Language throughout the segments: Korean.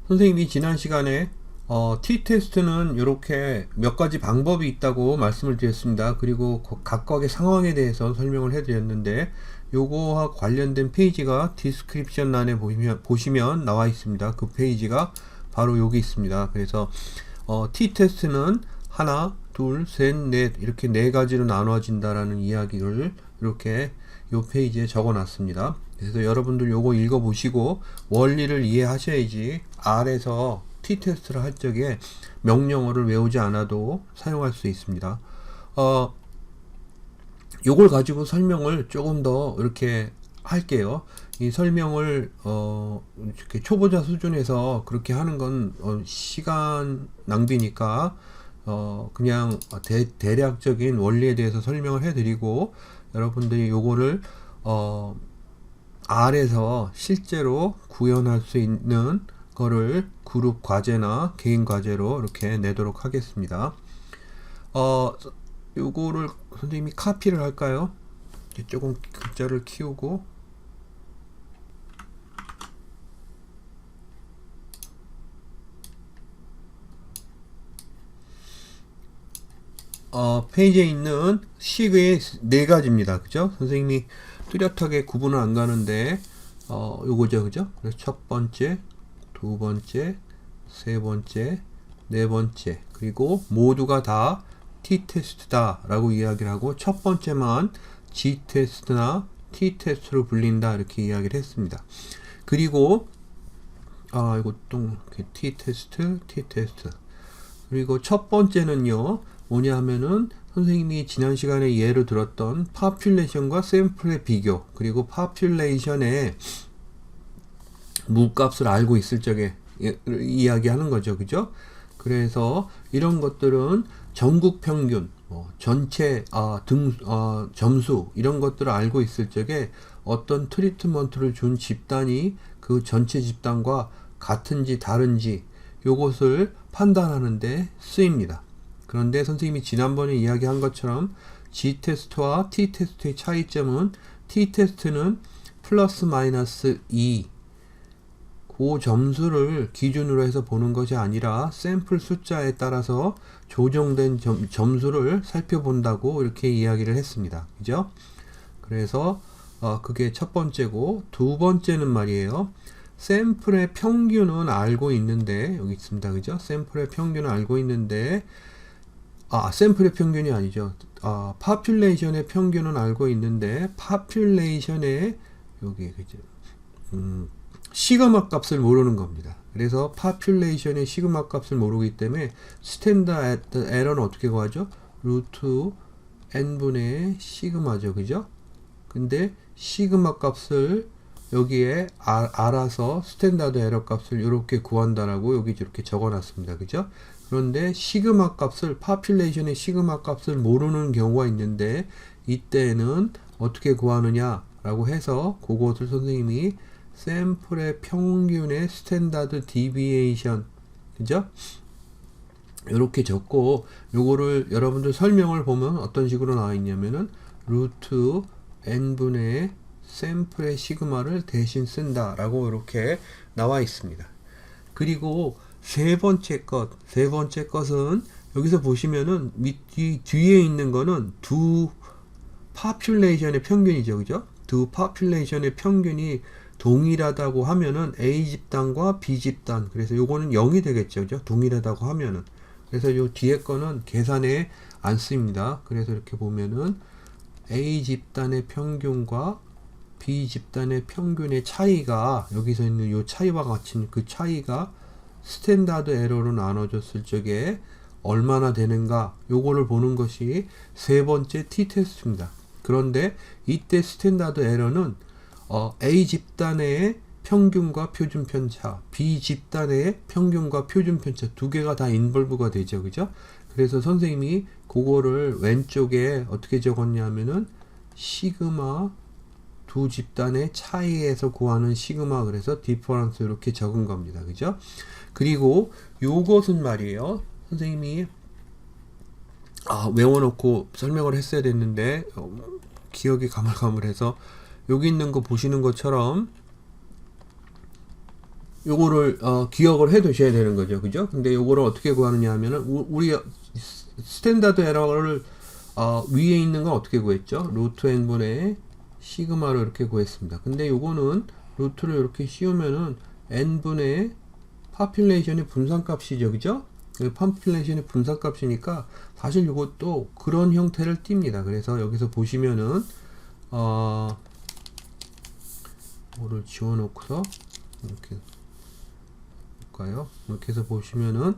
선생님이 지난 시간에 t-테스트는 이렇게 몇 가지 방법이 있다고 말씀을 드렸습니다. 그리고 각각의 상황에 대해서 설명을 해드렸는데, 요거와 관련된 페이지가 디스크립션欄에 보시면 나와 있습니다. 그 페이지가 바로 여기 있습니다. 그래서 t-테스트는 하나, 둘, 셋, 넷 이렇게 네 가지로 나눠진다라는 이야기를 이렇게 요 페이지에 적어 놨습니다. 그래서 여러분들 요거 읽어 보시고 원리를 이해하셔야지 R에서 t-테스트를 할 적에 명령어를 외우지 않아도 사용할 수 있습니다. 요걸 가지고 설명을 조금 더 이렇게 할게요. 이 설명을 이렇게 초보자 수준에서 그렇게 하는 건 시간 낭비니까 그냥 대략적인 원리에 대해서 설명을 해드리고, 여러분들이 요거를 R에서 실제로 구현할 수 있는 거를 그룹 과제나 개인 과제로 이렇게 내도록 하겠습니다. 요거를 선생님이 카피를 할까요? 조금 글자를 키우고, 페이지에 있는 식의 네 가지입니다. 그죠? 선생님이 뚜렷하게 구분을 안 가는데, 요거죠. 그죠? 그래서 첫 번째, 두 번째, 세 번째, 네 번째, 그리고 모두가 다 t-테스트다 라고 이야기를 하고, 첫 번째만 g-테스트나 t-테스트로 불린다 이렇게 이야기를 했습니다. 그리고 이것도 t-테스트, t-테스트. 그리고 첫 번째는요 뭐냐 하면은 선생님이 지난 시간에 예로 들었던 population과 샘플의 비교, 그리고 population의 무값을 알고 있을 적에 이야기하는 거죠. 그죠? 그래서 이런 것들은 전국 평균, 전체 점수 이런 것들을 알고 있을 적에 어떤 트리트먼트를 준 집단이 그 전체 집단과 같은지 다른지 요것을 판단하는 데 쓰입니다. 그런데 선생님이 지난번에 이야기한 것처럼 G테스트와 T테스트의 차이점은, T테스트는 플러스 마이너스 2 그 점수를 기준으로 해서 보는 것이 아니라 샘플 숫자에 따라서 조정된 점수를 살펴본다고 이렇게 이야기를 했습니다. 그죠? 그래서 그게 첫 번째고, 두 번째는 말이에요. 샘플의 평균은 알고 있는데, 여기 있습니다. 그죠? 샘플의 평균은 알고 있는데, 샘플의 평균이 아니죠. population의 평균은 알고 있는데, population의 여기 그죠? 시그마 값을 모르는 겁니다. 그래서 population의 시그마 값을 모르기 때문에 스탠다드 에러는 어떻게 구하죠? 루트 n분의 시그마죠. 그죠? 근데 시그마 값을 여기에 알아서 스탠다드 에러 값을 이렇게 구한다라고 여기 이렇게 적어 놨습니다. 그죠? 그런데 시그마 값을, population의 시그마 값을 모르는 경우가 있는데, 이때는 어떻게 구하느냐 라고 해서 그것을 선생님이 샘플의 평균의 스탠다드 디비에이션, 그죠? 이렇게 적고, 요거를 여러분들 설명을 보면 어떤 식으로 나와 있냐면은 루트 n분의 샘플의 시그마를 대신 쓴다 라고 이렇게 나와 있습니다. 그리고 세 번째 것은 여기서 보시면은 뒤에 있는 거는 두 population의 평균이죠. 그죠? 두 population의 평균이 동일하다고 하면은 A 집단과 B 집단, 그래서 요거는 0이 되겠죠. 그죠? 동일하다고 하면은. 그래서 요 뒤에 거는 계산에 안 씁니다. 그래서 이렇게 보면은 A 집단의 평균과 B 집단의 평균의 차이가, 여기서 있는 요 차이와 같이 그 차이가 스탠다드 에러로 나눠졌을 적에 얼마나 되는가, 요거를 보는 것이 세 번째 t-테스트입니다. 그런데 이때 스탠다드 에러는 A 집단의 평균과 표준 편차, B 집단의 평균과 표준 편차 두 개가 다 인볼브가 되죠. 그죠? 그래서 선생님이 그거를 왼쪽에 어떻게 적었냐면은 시그마, 두 집단의 차이에서 구하는 시그마, 그래서 디퍼런스 이렇게 적은 겁니다. 그죠? 그리고 요것은 말이에요. 선생님이 외워놓고 설명을 했어야 됐는데 기억이 가물가물해서, 여기 있는 거 보시는 것처럼 요거를 기억을 해 두셔야 되는 거죠. 그죠? 근데 요거를 어떻게 구하느냐 하면은 우리 스탠다드 에러를 위에 있는 건 어떻게 구했죠? 루트 n분의 시그마로 이렇게 구했습니다. 근데 요거는 루트를 이렇게 씌우면은 n분의 파퓰레이션의 분산값이죠. 그죠? 파퓰레이션의 분산값이니까 사실 이것도 그런 형태를 띱니다. 그래서 여기서 보시면은 뭐를 지워놓고서 이렇게 볼까요? 이렇게 해서 보시면은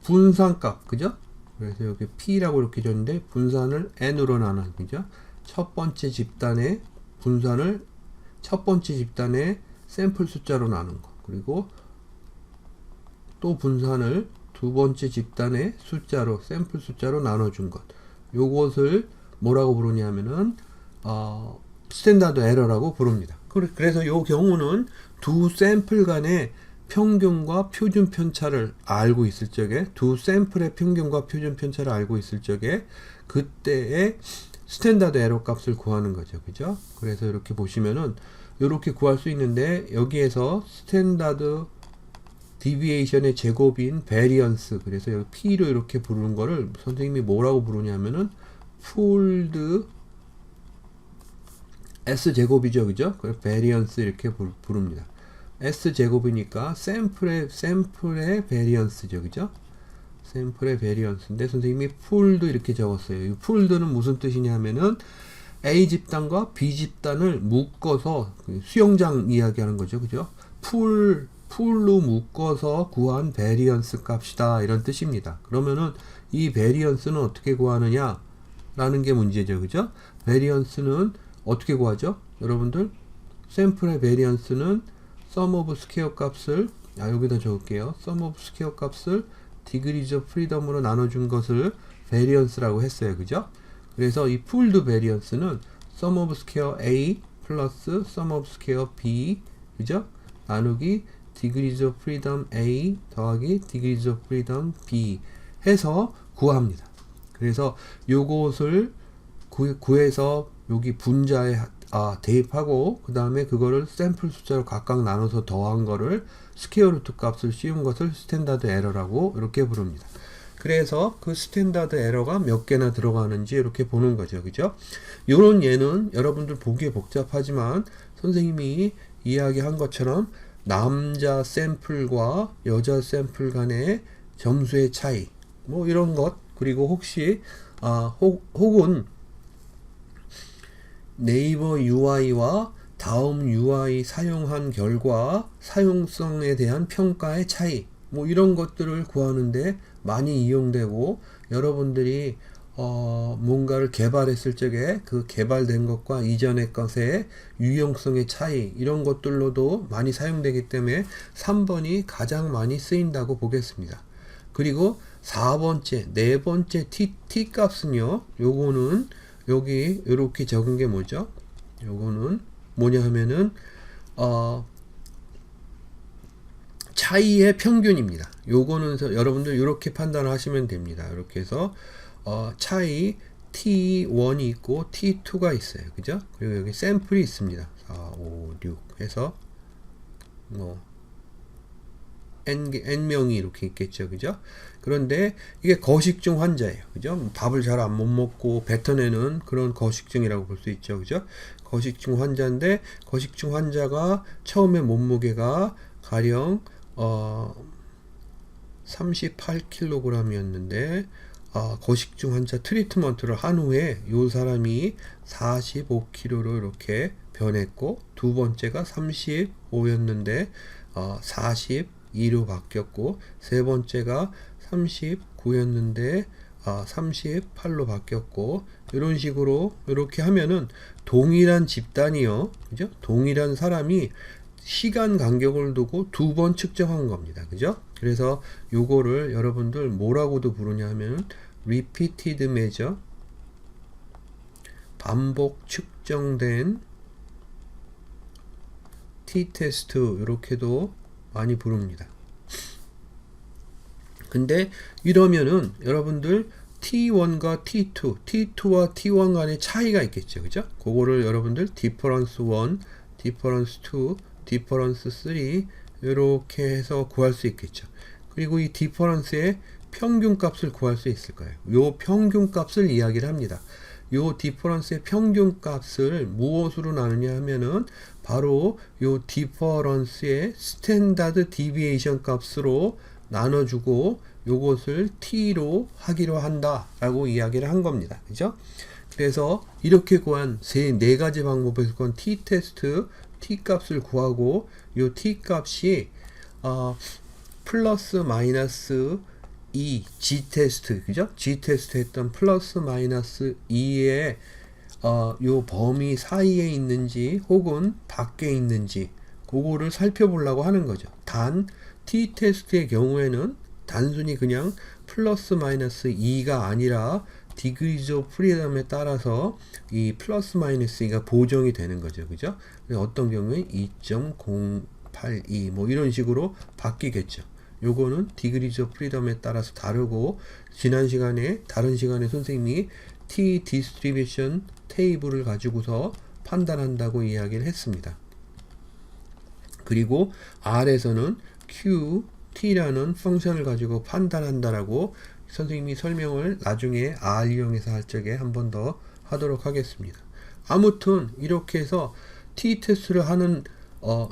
분산값, 그죠? 그래서 여기 P라고 이렇게 줬는데 분산을 N으로 나눠, 그죠? 첫 번째 집단의 분산을 첫 번째 집단의 샘플 숫자로 나눈 거, 그리고 또 분산을 두 번째 집단의 숫자로 샘플 숫자로 나눠준 것, 요것을 뭐라고 부르냐면은 스탠다드 에러라고 부릅니다. 그래서 요 경우는 두 샘플 간의 평균과 표준 편차를 알고 있을 적에, 두 샘플의 평균과 표준 편차를 알고 있을 적에 그때의 스탠다드 에러 값을 구하는 거죠. 그죠? 그래서 이렇게 보시면은 이렇게 구할 수 있는데, 여기에서 스탠다드 디비에이션의 제곱인 베리언스, 그래서 여기 P로 이렇게 부르는 거를 선생님이 뭐라고 부르냐면은 풀드 S 제곱이죠. 그죠? 그래서 베리언스 이렇게 부릅니다. S 제곱이니까 샘플의 베리언스죠. 그죠? 샘플의 베리언스인데 선생님이 풀드 이렇게 적었어요. 이 풀드는 무슨 뜻이냐면은 A 집단과 B 집단을 묶어서 수영장 이야기하는 거죠. 그죠? 풀로 묶어서 구한 베리언스 값이다, 이런 뜻입니다. 그러면은 이 베리언스는 어떻게 구하느냐 라는 게 문제죠. 그죠? 베리언스는 어떻게 구하죠? 여러분들, 샘플의 베리언스는 sum of square 값을 여기다 적을게요. sum of square 값을 degrees of freedom으로 나눠준 것을 베리언스라고 했어요. 그죠? 그래서 이 pooled variance는 sum of square A 플러스 sum of square B, 그죠? 나누기 degrees of freedom A 더하기 degrees of freedom B 해서 구합니다. 그래서 요것을 구해서 여기 분자에 대입하고, 그 다음에 그거를 샘플 숫자로 각각 나눠서 더한 거를 스퀘어 루트 값을 씌운 것을 스탠다드 에러라고 이렇게 부릅니다. 그래서 그 스탠다드 에러가 몇 개나 들어가는지 이렇게 보는 거죠. 그죠? 요런 예는 여러분들 보기에 복잡하지만 선생님이 이야기한 것처럼 남자 샘플과 여자 샘플 간의 점수의 차이, 뭐 이런 것, 그리고 혹시 혹은 네이버 UI와 다음 UI 사용한 결과 사용성에 대한 평가의 차이, 뭐 이런 것들을 구하는데 많이 이용되고, 여러분들이 뭔가를 개발했을 적에 그 개발된 것과 이전의 것의 유용성의 차이, 이런 것들로도 많이 사용되기 때문에 3번이 가장 많이 쓰인다고 보겠습니다. 그리고 4번째, 네 번째 t 값은요, 요거는 여기 이렇게 적은 게 뭐죠? 요거는 뭐냐 하면은 차이의 평균입니다. 요거는 여러분들 이렇게 판단하시면 됩니다. 이렇게 해서 차이 T1이 있고 T2가 있어요. 그죠? 그리고 여기 샘플이 있습니다. 4, 5, 6 해서 뭐 N명이 이렇게 있겠죠. 그죠? 그런데 이게 거식증 환자예요. 그죠? 밥을 잘 못 먹고 뱉어내는 그런 거식증이라고 볼 수 있죠. 그죠? 거식증 환자인데, 거식증 환자가 처음에 몸무게가 가령 38kg이었는데 거식증 환자 트리트먼트를 한 후에 이 사람이 45kg로 이렇게 변했고, 두 번째가 35였는데 42로 바뀌었고, 세 번째가 39였는데 38로 바뀌었고, 이런 식으로 이렇게 하면은 동일한 집단이요, 그죠? 동일한 사람이 시간 간격을 두고 두 번 측정한 겁니다. 그죠? 그래서 요거를 여러분들 뭐라고도 부르냐 하면 repeated measure, 반복 측정된 t-테스트, 이렇게도 많이 부릅니다. 근데 이러면은 여러분들 T1과 T2, T2와 T1 간의 차이가 있겠죠. 그죠? 그거를 여러분들 difference 1, 디퍼런스 2, 디퍼런스 3 이렇게 해서 구할 수 있겠죠. 그리고 이 디퍼런스의 평균값을 구할 수 있을 거예요. 요 평균값을 이야기를 합니다. 요 디퍼런스의 평균값을 무엇으로 나누냐 하면은 바로 요 디퍼런스의 스탠다드 디비에이션 값으로 나눠주고 요것을 t로 하기로 한다 라고 이야기를 한 겁니다. 그죠? 그래서 이렇게 구한 네 가지 방법에서 구한 t 테스트 t 값을 구하고 요 t 값이 플러스 마이너스 2 g 테스트, 그죠? g 테스트 했던 플러스 마이너스 2의 요 범위 사이에 있는지 혹은 밖에 있는지 그거를 살펴보려고 하는 거죠. 단 t 테스트의 경우에는 단순히 그냥 플러스 마이너스 2가 아니라 degrees of freedom에 따라서 이 플러스 마이너스 2가 보정이 되는 거죠. 그죠? 어떤 경우에 2.082 뭐 이런 식으로 바뀌겠죠. 요거는 degrees of freedom에 따라서 다르고, 지난 시간에 다른 시간에 선생님이 t distribution 테이블을 가지고서 판단한다고 이야기를 했습니다. 그리고 R에서는 qt라는 펑션을 가지고 판단한다라고 선생님이 설명을 나중에 R 이용해서 할 적에 한 번 더 하도록 하겠습니다. 아무튼 이렇게 해서 t 테스트를 하는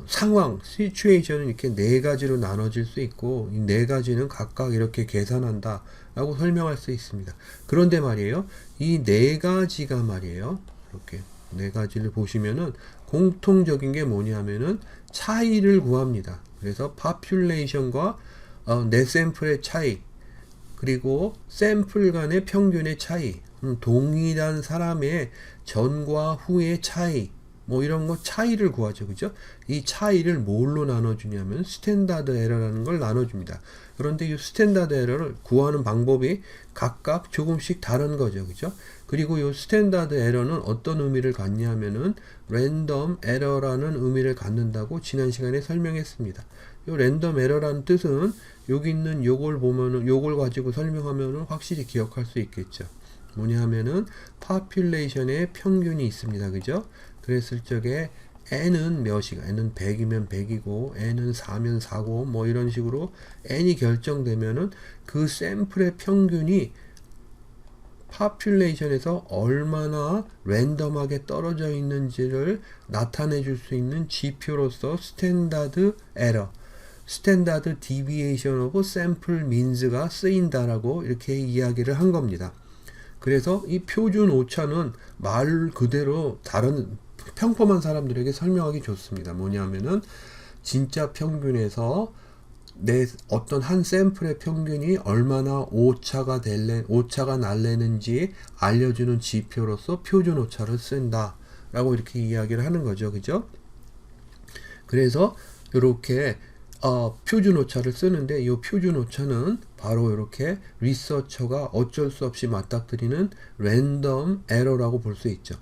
상황, 시츄에이션은 이렇게 네 가지로 나눠질 수 있고, 이 네 가지는 각각 이렇게 계산한다 라고 설명할 수 있습니다. 그런데 말이에요, 이 네 가지가 말이에요, 이렇게 네 가지를 보시면은 공통적인 게 뭐냐면은 차이를 구합니다. 그래서 population과 내 샘플의 차이, 그리고 샘플 간의 평균의 차이, 동일한 사람의 전과 후의 차이, 뭐 이런 거 차이를 구하죠. 그죠? 이 차이를 뭘로 나눠주냐면 스탠다드 에러라는 걸 나눠줍니다. 그런데 이 스탠다드 에러를 구하는 방법이 각각 조금씩 다른 거죠. 그죠? 그리고 이 스탠다드 에러는 어떤 의미를 갖냐면은 랜덤 에러라는 의미를 갖는다고 지난 시간에 설명했습니다. 이 랜덤 에러라는 뜻은 여기 있는 요걸 보면은, 요걸 가지고 설명하면은 확실히 기억할 수 있겠죠. 뭐냐 하면은 population의 평균이 있습니다. 그죠? 그랬을 적에 n은 몇이가, n은 100이면 100이고 n은 4면 4고 뭐 이런 식으로 n이 결정되면은 그 샘플의 평균이 population에서 얼마나 랜덤하게 떨어져 있는지를 나타내 줄 수 있는 지표로서 스탠다드 에러, 스탠다드 디비에이션 오브 샘플 민즈가 쓰인다라고 이렇게 이야기를 한 겁니다. 그래서 이 표준 오차는 말 그대로 다른 평범한 사람들에게 설명하기 좋습니다. 뭐냐면은 진짜 평균에서 내 어떤 한 샘플의 평균이 얼마나 오차가 날래는지 알려주는 지표로서 표준 오차를 쓴다 라고 이렇게 이야기를 하는 거죠. 그죠? 그래서 이렇게 표준 오차를 쓰는데, 이 표준 오차는 바로 이렇게 리서처가 어쩔 수 없이 맞닥뜨리는 랜덤 에러라고 볼 수 있죠.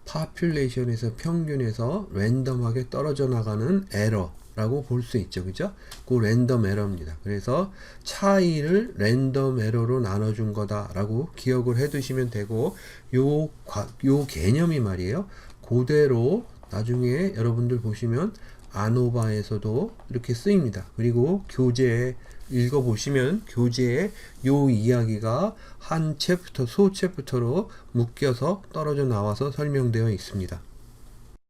population에서 평균에서 랜덤하게 떨어져 나가는 에러라고 볼 수 있죠. 그죠? 그 랜덤 에러입니다. 그래서 차이를 랜덤 에러로 나눠준 거다라고 기억을 해 두시면 되고, 요 개념이 말이에요, 그대로 나중에 여러분들 보시면 아노바에서도 이렇게 쓰입니다. 그리고 교재에 읽어보시면 교재에 요 이야기가 한 챕터, 소 챕터로 묶여서 떨어져 나와서 설명되어 있습니다.